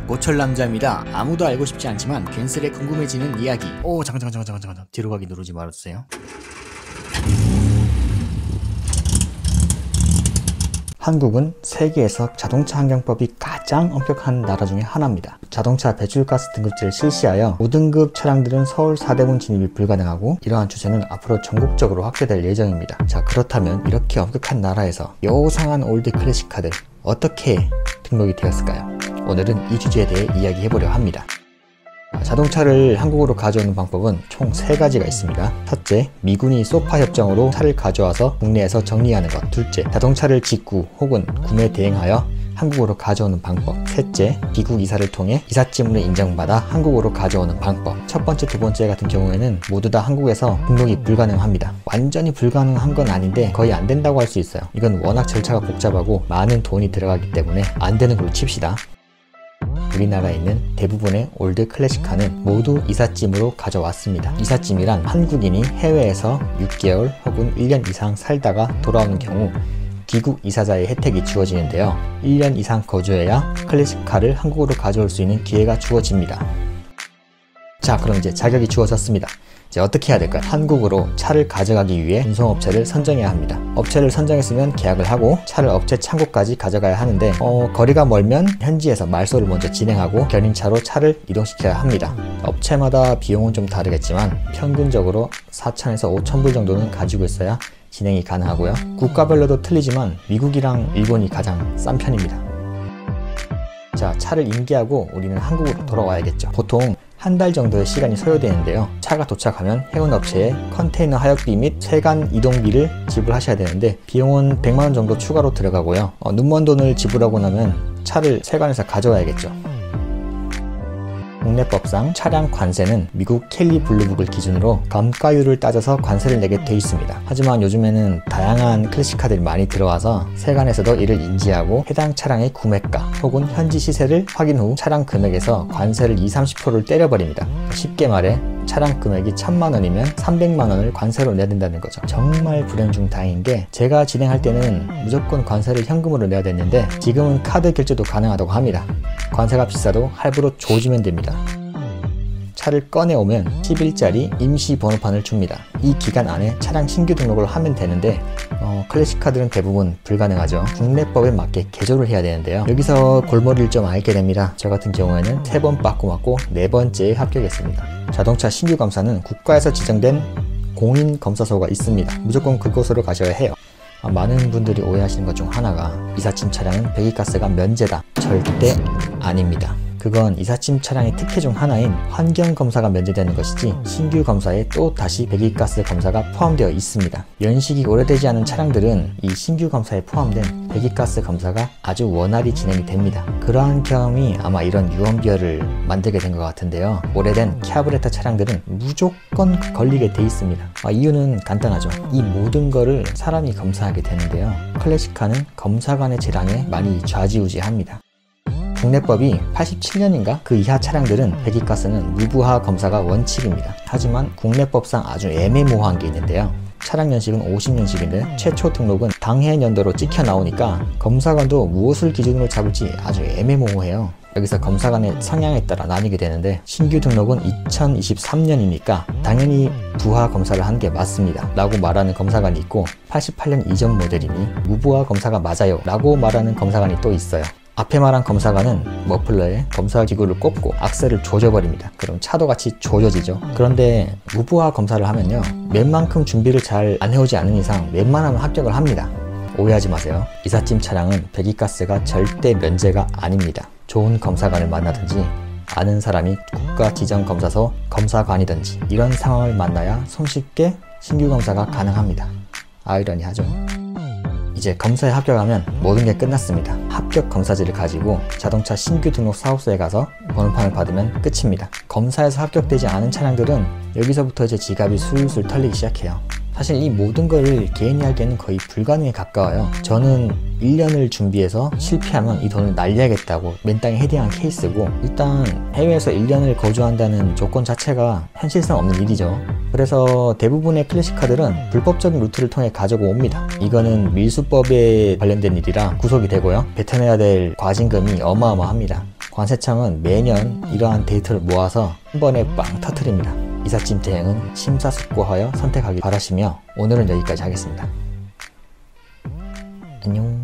고철남자입니다. 아무도 알고 싶지 않지만 괜스레 궁금해지는 이야기. 오 잠깐 뒤로 가기 누르지 말아주세요. 한국은 세계에서 자동차 환경법이 가장 엄격한 나라 중에 하나입니다. 자동차 배출가스 등급제를 실시하여 5등급 차량들은 서울 4대문 진입이 불가능하고, 이러한 추세는 앞으로 전국적으로 확대될 예정입니다. 자, 그렇다면 이렇게 엄격한 나라에서 요상한 올드 클래식카들 어떻게 등록이 되었을까요? 오늘은 이 주제에 대해 이야기해보려 합니다. 자동차를 한국으로 가져오는 방법은 총 3가지가 있습니다. 첫째, 미군이 소파 협정으로 차를 가져와서 국내에서 정리하는 것. 둘째, 자동차를 직구 혹은 구매 대행하여 한국으로 가져오는 방법. 셋째, 비국 이사를 통해 이삿짐으로 인정받아 한국으로 가져오는 방법. 첫 번째, 두 번째 같은 경우에는 모두 다 한국에서 등록이 불가능합니다. 완전히 불가능한 건 아닌데 거의 안 된다고 할 수 있어요. 이건 워낙 절차가 복잡하고 많은 돈이 들어가기 때문에 안 되는 걸로 칩시다. 우리나라에 있는 대부분의 올드 클래식카는 모두 이삿짐으로 가져왔습니다. 이삿짐이란 한국인이 해외에서 6개월 혹은 1년 이상 살다가 돌아오는 경우 귀국 이사자의 혜택이 주어지는데요. 1년 이상 거주해야 클래식카를 한국으로 가져올 수 있는 기회가 주어집니다. 자, 그럼 이제 자격이 주어졌습니다. 이제 어떻게 해야 될까요? 한국으로 차를 가져가기 위해 운송업체를 선정해야 합니다. 업체를 선정했으면 계약을 하고 차를 업체 창고까지 가져가야 하는데 거리가 멀면 현지에서 말소를 먼저 진행하고 견인차로 차를 이동시켜야 합니다. 업체마다 비용은 좀 다르겠지만 평균적으로 4,000에서 5,000불 정도는 가지고 있어야 진행이 가능하고요. 국가별로도 틀리지만 미국이랑 일본이 가장 싼 편입니다. 자, 차를 인계하고 우리는 한국으로 돌아와야겠죠. 보통 한 달 정도의 시간이 소요되는데요. 차가 도착하면 해운업체에 컨테이너 하역비 및 세관 이동비를 지불하셔야 되는데 비용은 100만원 정도 추가로 들어가고요. 눈먼 돈을 지불하고 나면 차를 세관에서 가져와야겠죠. 국내법상 차량 관세는 미국 켈리 블루북을 기준으로 감가율을 따져서 관세를 내게 돼 있습니다. 하지만 요즘에는 다양한 클래식카들이 많이 들어와서 세관에서도 이를 인지하고 해당 차량의 구매가 혹은 현지 시세를 확인 후 차량 금액에서 관세를 20-30%를 때려버립니다. 쉽게 말해 차량 금액이 1,000만원이면 300만원을 관세로 내야 된다는 거죠. 정말 불행 중 다행인 게 제가 진행할 때는 무조건 관세를 현금으로 내야 됐는데 지금은 카드 결제도 가능하다고 합니다. 관세가 비싸도 할부로 조지면 됩니다. 차를 꺼내오면 10일짜리 임시 번호판을 줍니다. 이 기간 안에 차량 신규 등록을 하면 되는데 클래식카들은 대부분 불가능하죠. 국내법에 맞게 개조를 해야 되는데요. 여기서 골머리를 좀 앓게 됩니다. 저 같은 경우에는 3번 빠꾸 맞고 4번째에 합격했습니다. 자동차 신규 검사는 국가에서 지정된 공인검사소가 있습니다. 무조건 그곳으로 가셔야 해요. 많은 분들이 오해하시는 것 중 하나가 이삿짐 차량은 배기가스가 면제다. 절대 아닙니다. 그건 이삿짐 차량의 특혜 중 하나인 환경검사가 면제되는 것이지 신규 검사에 또 다시 배기가스 검사가 포함되어 있습니다. 연식이 오래되지 않은 차량들은 이 신규 검사에 포함된 배기가스 검사가 아주 원활히 진행이 됩니다. 그러한 경험이 아마 이런 유언비어를 만들게 된 것 같은데요. 오래된 캐브레터 차량들은 무조건 걸리게 돼 있습니다. 이유는 간단하죠. 이 모든 거를 사람이 검사하게 되는데요. 클래식카는 검사관의 재량에 많이 좌지우지합니다. 국내법이 87년인가 그 이하 차량들은 배기가스는 무부하 검사가 원칙입니다. 하지만 국내법상 아주 애매모호한 게 있는데요. 차량 연식은 50년식인데 최초 등록은 당해 년도로 찍혀 나오니까 검사관도 무엇을 기준으로 잡을지 아주 애매모호해요. 여기서 검사관의 성향에 따라 나뉘게 되는데 신규 등록은 2023년이니까 당연히 부하 검사를 하는 게 맞습니다 라고 말하는 검사관이 있고, 88년 이전 모델이니 무부하 검사가 맞아요 라고 말하는 검사관이 또 있어요. 앞에 말한 검사관은 머플러에 검사 기구를 꼽고 악셀을 조져버립니다. 그럼 차도 같이 조져지죠. 그런데 무부하 검사를 하면요, 웬만큼 준비를 잘 안 해오지 않은 이상 웬만하면 합격을 합니다. 오해하지 마세요. 이삿짐 차량은 배기가스가 절대 면제가 아닙니다. 좋은 검사관을 만나든지 아는 사람이 국가지정검사소 검사관이든지 이런 상황을 만나야 손쉽게 신규 검사가 가능합니다. 아이러니하죠. 이제 검사에 합격하면 모든 게 끝났습니다. 합격 검사지를 가지고 자동차 신규 등록 사업소에 가서 번호판을 받으면 끝입니다. 검사에서 합격되지 않은 차량들은 여기서부터 이제 지갑이 술술 털리기 시작해요. 사실 이 모든 거를 개인이 하기에는 거의 불가능에 가까워요. 저는 1년을 준비해서 실패하면 이 돈을 날려야겠다고 맨땅에 헤딩한 케이스고, 일단 해외에서 1년을 거주한다는 조건 자체가 현실성 없는 일이죠. 그래서 대부분의 클래식카들은 불법적인 루트를 통해 가지고 옵니다. 이거는 밀수법에 관련된 일이라 구속이 되고요. 뱉어내야 될 과징금이 어마어마합니다. 관세청은 매년 이러한 데이터를 모아서 한 번에 빵 터뜨립니다. 이삿짐 대행은 심사숙고하여 선택하길 바라시며 오늘은 여기까지 하겠습니다. 안녕.